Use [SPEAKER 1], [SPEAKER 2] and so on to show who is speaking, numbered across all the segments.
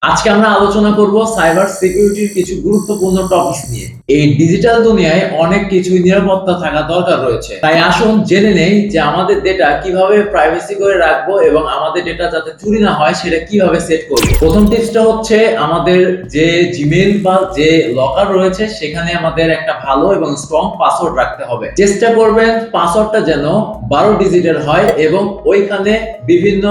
[SPEAKER 1] আজকে আমরা আলোচনা করব সাইবার সিকিউরিটির কিছু গুরুত্বপূর্ণ টপিকস নিয়ে। এই ডিজিটাল দুনিয়ায় অনেক কিছু নিরাপত্তা থাকা দরকার রয়েছে, তাই আসুন জেনে নেই যে আমাদের ডেটা কিভাবে প্রাইভেসি করে রাখবো এবং আমাদের ডেটা যাতে চুরি না হয় সেটা কিভাবে সেট করব। প্রথম টিপসটা হচ্ছে আমাদের যে জিমেইল বা যে লকার রয়েছে সেখানে আমাদের একটা ভালো এবং স্ট্রং পাসওয়ার্ড রাখতে হবে। চেষ্টা করবেন পাসওয়ার্ডটা যেন 12 ডিজিটের হয় এবং ওইখানে বিভিন্ন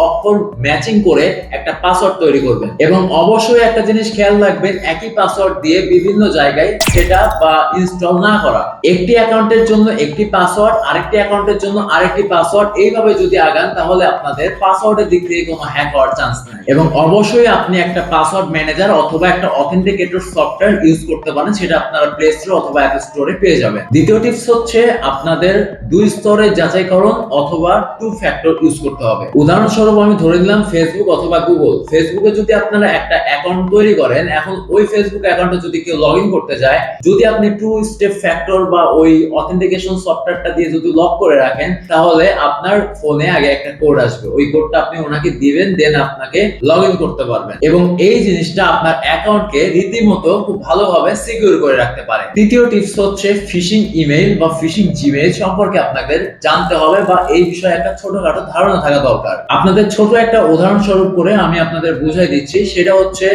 [SPEAKER 1] অক্ষর ম্যাচিং করে একটা পাসওয়ার্ড তৈরি করবেন। এবং অবশ্যই একটা জিনিস খেয়াল রাখবেন, একই পাসওয়ার্ড দিয়ে বিভিন্ন জায়গায় সেটআপ বা ইনস্টল না করা। একটি অ্যাকাউন্টের জন্য একটি পাসওয়ার্ড, আরেকটি অ্যাকাউন্টের জন্য আরেকটি পাসওয়ার্ড, এইভাবে যদি আগান তাহলে আপনাদের পাসওয়ার্ডের দিক থেকে কোনো হ্যাক হওয়ার চান্স নেই। এবং অবশ্যই আপনি একটা পাসওয়ার্ড ম্যানেজার অথবা একটা অথেন্টিকেটর সফটওয়্যার ইউজ করতে পারেন, সেটা আপনারা প্লে স্টোর অথবা অ্যাপ স্টোরে পেয়ে যাবেন। দ্বিতীয় টিপস হচ্ছে আপনাদের দুই স্তরের যাচাইকরণ অথবা টু ফ্যাক্টর ইউজ করতে হবে। উদাহরণস্বরূপ আমি ধরে নিলাম ফেসবুক অথবা গুগল। ফেসবুকে যদি আপনারা একটা অ্যাকাউন্ট তৈরি করেন, এখন ওই ফেসবুক অ্যাকাউন্টে যদি কেউ লগ ইন করতে যায়, যদি আপনি টু স্টেপ ফ্যাক্টর বা ওই অথেন্টিকেশন সফটওয়্যারটা দিয়ে যদি লক করে রাখেন, তাহলে আপনার ফোনে আগে একটা কোড আসবে, ওই কোডটা আপনি ওনাকে দিবেন, দেন আপনাকে লগ ইন করতে পারবেন। এবং এই জিনিসটা আপনার অ্যাকাউন্টকে রীতিমতো খুব ভালোভাবে সিকিউর করে রাখতে পারে। তৃতীয় টিপস হচ্ছে ফিশিং ইমেইল বা ফিশিং জিমেইল সম্পর্কে আপনাদের জানতে হবে বা এই বিষয়ে একটা ছোটখাটো ধারণা থাকা দরকার। আপনাদের ছোট একটা উদাহরণ স্বরূপ করে আমি আপনাদের বুঝাই দিচ্ছি। সেটা হচ্ছে,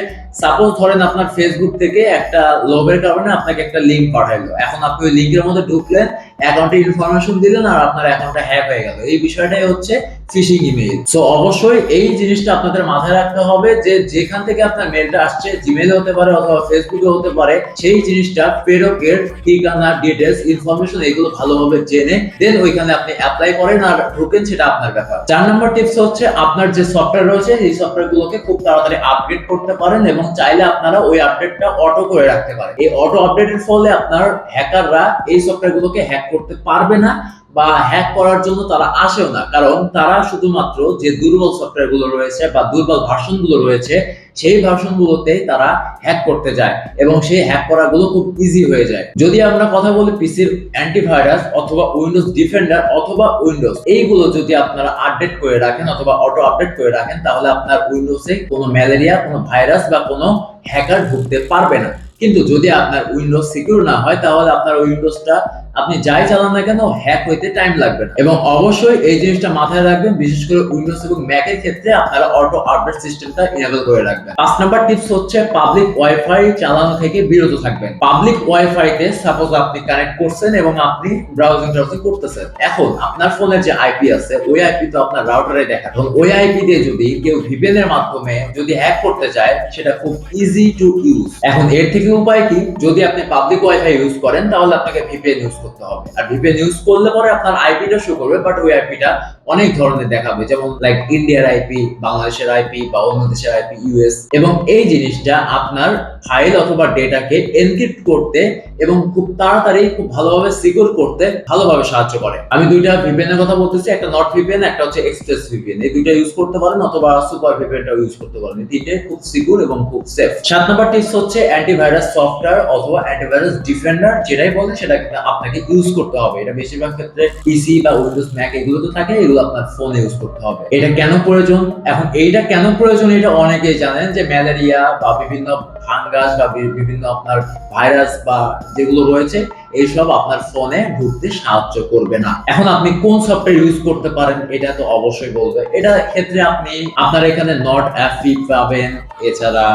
[SPEAKER 1] সাপোজ ধরেন আপনার ফেসবুক থেকে একটা লোভের কারণে আপনাকে একটা লিংক পাঠাইলো, এখন আপনি ওই লিংকের মধ্যে ঢুকলেন, অ্যাকাউন্টে ইনফরমেশন দিলেন আর আপনার অ্যাকাউন্টটা হ্যাক হয়ে গেল। এই বিষয়টাই হচ্ছে ফিশিং ইমেইল। সো অবশ্যই এই জিনিসটা আপনাদের মাথায় রাখতে হবে যে যেখান থেকে আপনার মেলটা আসছে, জিমেইলে হতে পারে অথবা ফেসবুকে হতে পারে, সেই জিনিসটা প্রেরকের ঠিকানা, ডিটেইলস, ইনফরমেশন এগুলো ভালোভাবে জেনে দেন ওইখানে আপনি অ্যাপ্লাই করেন আর ঢোকেন, সেটা আপনার ব্যাপার। 4 নম্বর টিপস হচ্ছে আপনার যে সফটওয়্যার রয়েছে এই সফটওয়্যারগুলোকে খুব তাড়াতাড়ি আপডেট করতে পারেন এবং চাইলে আপনারা ওই আপডেটটা অটো করে রাখতে পারেন। এই অটো আপডেটের ফলে আপনার হ্যাকাররা এই সফটওয়্যারগুলোকে হ্যাক করতে পারবে না বা হ্যাক করার জন্য তারা আসেও না, কারণ তারা শুধুমাত্র যে দুর্বল সফটওয়্যার গুলো রয়েছে বা দুর্বল ভার্সন গুলো রয়েছে সেই ভার্সন গুলোতেই তারা হ্যাক করতে যায় এবং সেই হ্যাক করাগুলো খুব ইজি হয়ে যায়। যদি আমরা কথা বলি পিসির অ্যান্টিভাইরাস অথবা উইন্ডোজ ডিফেন্ডার অথবা উইন্ডোজ, এইগুলো যদি আপনারা আপডেট করে রাখেন অথবা অটো আপডেট করে রাখেন, তাহলে আপনার উইন্ডোজে কোনো ম্যালেরিয়া, কোনো ভাইরাস বা কোনো হ্যাকার ঢুকতে পারবে না। কিন্তু যদি আপনার উইন্ডোজ সিকিউর না হয়, তাহলে আপনার উইন্ডোজটা আপনি যাই চালান না কেন হ্যাক হইতে টাইম লাগবে না। এবং অবশ্যই এই জিনিসটা মাথায় রাখবেন, বিশেষ করে উইন্ডোজ এবং ম্যাকের ক্ষেত্রে আপনারা অটো আপডেট সিস্টেমটা ইনেবল করে রাখবেন। 5 নাম্বার টিপস হচ্ছে পাবলিক ওয়াইফাই চালানো থেকে বিরত থাকবেন। পাবলিক ওয়াইফাইতে সাপোজ আপনি কানেক্ট করছেন এবং আপনি ব্রাউজিং করতেছেন, এখন আপনার ফোনের যে আইপি আছে ওই আইপি তো আপনার রাউটারে দেখা, এবং ওই আইপি দিয়ে যদি কেউ ভিপিএন এর মাধ্যমে যদি হ্যাক করতে চায়, সেটা খুব ইজি টু ইউজ। এখন এর থেকে উপায় কি, যদি আপনি পাবলিক ওয়াইফাই ইউজ করেন তাহলে আপনাকে ভিপিএন ইউজ করতে হবে। আর ভিপিএন ইউজ করলে পরে আপনার আইপিটা শো করবে, বাট ওই আইপিটা অনেক ধরনের দেখাবে, যেমন লাইক ইন্ডিয়ার আইপি, বাংলাদেশের আইপি বা অন্য দেশের আইপি, ইউএস। এবং এই জিনিসটা আপনার ফাইল অথবা ডেটাকে এনক্রিপ্ট করতে এবং খুব তাড়াতাড়ি খুব ভালোভাবে সিকিউর করতে ভালোভাবে সাহায্য করে। আমি দুইটা ভিপিএন এর কথা বলতেছি, একটা নট ভিপিএন, একটা হচ্ছে এক্সপ্রেস ভিপিএন। এই দুইটা ইউজ করতে পারেন অথবা সুপার ভিপিএনটাও ইউজ করতে পারেন। এই তিনটে খুব সিকিউর এবং খুব সেফ। 7 নম্বর টিপস হচ্ছে অ্যান্টিভাইরাস সফটওয়্যার অথবা অ্যান্টিভাইরাস ডিফেন্ডার, যেটাই বলে সেটা আপনাকে ইউজ করতে হবে। এটা বেশিরভাগ ক্ষেত্রে পিসি বা উইন্ডোজ ম্যাক এগুলো তো থাকে, এগুলো আপনার ফোনে ইউজ করতে হবে। এটা কেন প্রয়োজন? এখন এইটা কেন প্রয়োজন এটা অনেকেই জানেন, যে ম্যালেরিয়া বা বিভিন্ন ফাঙ্গাস বা বিভিন্ন আপনার ভাইরাস বা যেগুলো রয়েছে এইসব আপনার ফোনে ঢুকতে সাহায্য করবে না। এখন আপনি কোন সফটওয়্যার ইউজ করতে পারেন এটা তো অবশ্যই বলবে। এটা ক্ষেত্রে আপনি আপনার এখানে নট অ্যাফি পাবেন, এছাড়া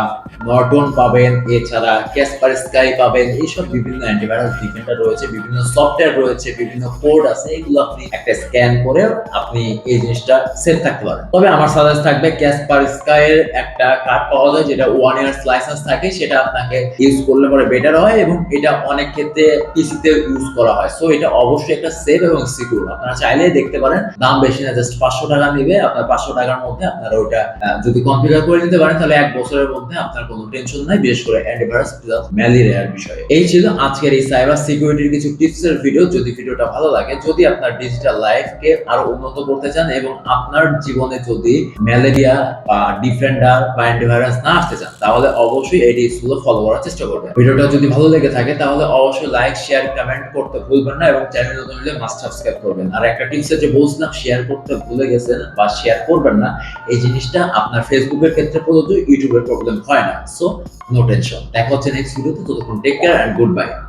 [SPEAKER 1] নর্টন পাবেন, এছাড়া ক্যাসপারস্কাই পাবেন। এইসব বিভিন্ন অ্যান্টিভাইরাস ডিফেন্ডার রয়েছে, বিভিন্ন সফটওয়্যার রয়েছে, বিভিন্ন কোড আছে, এগুলো আপনি একটা স্ক্যান করে আপনি এই জিনিসটা সেভ থাকতে পারেন। তবে আমার সাজেস্ট থাকবে ক্যাসপারস্কাই এর একটা কার্ড পাওয়া যায় যেটা 1 ইয়ার্স লাইসেন্স থাকে, সেটা আপনাকে ইউজ করলে পরে বেটার হয় এবং এটা অনেক ক্ষেত্রে পিসিতে ইউজ করা হয়। সো এটা অবশ্যই একটা সেফ এবং সিকিউর। আপনারা চাইলেই দেখতে পারেন, দাম বেশি না, জাস্ট 500 টাকা নেবে। আপনার 500 টাকার মধ্যে আপনারা ওইটা যদি কনফিগার করে নিতে পারেন তাহলে 1 বছরের মধ্যে আপনার কোনো টেনশন নাই, বিশেষ করে অ্যান্টিভাইরাস প্লাস ম্যালেরিয়ার বিষয়ে। এই ছিল আজকের এই সাইবার সিকিউরিটির কিছু টিপসের ভিডিও। যদি ভিডিওটা ভালো লাগে, যদি আপনার ডিজিটাল লাইফকে আরো উন্নত করতে চান এবং আপনার জীবনে যদি ম্যালেরিয়া বা ডিফেন্ডার বা অ্যান্টিভাইরাস না আসতে চান, তাহলে অবশ্যই এই টিপসগুলো ফলো করার চেষ্টা করবেন। ভিডিওটা যদি ভালো লেগে থাকে তাহলে অবশ্যই লাইক, শেয়ার শেয়ার কমেন্ট করতে ভুলবেন না এবং চ্যানেল নতুন হলে মাস্ট সাবস্ক্রাইব করবেন। আর একটা টিপস যে বলছিলাম শেয়ার করতে ভুলে গেছেন বা শেয়ার করবেন না, এই জিনিসটা আপনার ফেসবুকের ক্ষেত্রে প্রযোজ্য, ইউটিউবের প্রবলেম হয় না। So no tension. দেখা হচ্ছে নেক্সট ভিডিওতে, ততক্ষণ take care and good bye.